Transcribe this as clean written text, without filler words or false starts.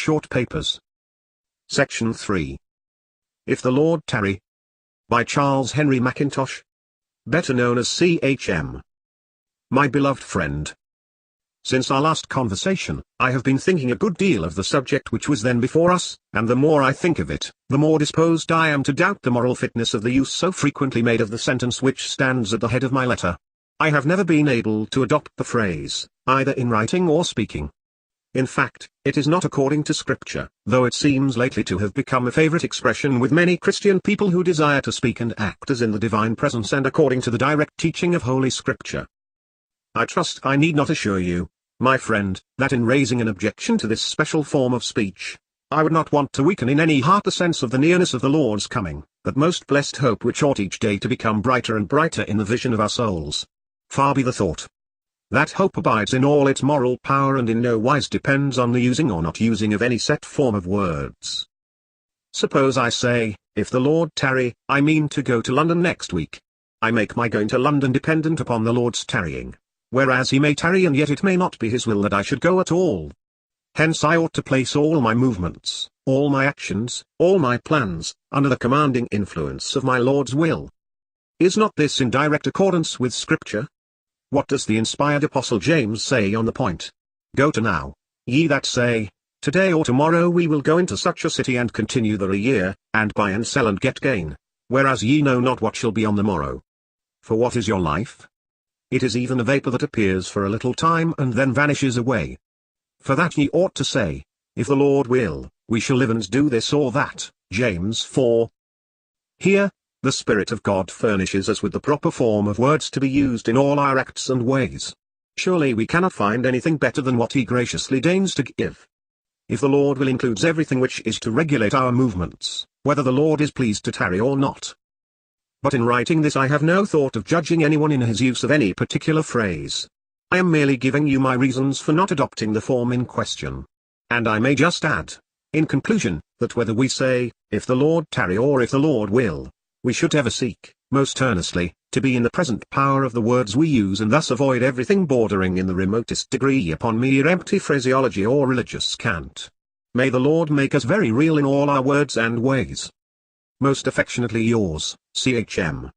short papers. Section 3. If the Lord Tarry. By Charles Henry Mackintosh. Better known as CHM. My beloved friend. Since our last conversation, I have been thinking a good deal of the subject which was then before us, and the more I think of it, the more disposed I am to doubt the moral fitness of the use so frequently made of the sentence which stands at the head of my letter. I have never been able to adopt the phrase, either in writing or speaking. In fact, it is not according to Scripture, though it seems lately to have become a favorite expression with many Christian people who desire to speak and act as in the divine presence and according to the direct teaching of Holy Scripture. I trust I need not assure you, my friend, that in raising an objection to this special form of speech, I would not want to weaken in any heart the sense of the nearness of the Lord's coming, that most blessed hope which ought each day to become brighter and brighter in the vision of our souls. Far be the thought. That hope abides in all its moral power and in no wise depends on the using or not using of any set form of words. Suppose I say, if the Lord tarry, I mean to go to London next week. I make my going to London dependent upon the Lord's tarrying, whereas he may tarry and yet it may not be his will that I should go at all. Hence I ought to place all my movements, all my actions, all my plans, under the commanding influence of my Lord's will. Is not this in direct accordance with Scripture? What does the inspired Apostle James say on the point? Go to now, ye that say, today or tomorrow we will go into such a city and continue there a year, and buy and sell and get gain, whereas ye know not what shall be on the morrow. For what is your life? It is even a vapor that appears for a little time and then vanishes away. For that ye ought to say, if the Lord will, we shall live and do this or that, James 4. Here, the Spirit of God furnishes us with the proper form of words to be used in all our acts and ways. Surely we cannot find anything better than what he graciously deigns to give. If the Lord will includes everything which is to regulate our movements, whether the Lord is pleased to tarry or not. But in writing this I have no thought of judging anyone in his use of any particular phrase. I am merely giving you my reasons for not adopting the form in question. And I may just add, in conclusion, that whether we say, if the Lord tarry or if the Lord will, we should ever seek, most earnestly, to be in the present power of the words we use and thus avoid everything bordering in the remotest degree upon mere empty phraseology or religious cant. May the Lord make us very real in all our words and ways. Most affectionately yours, CHM.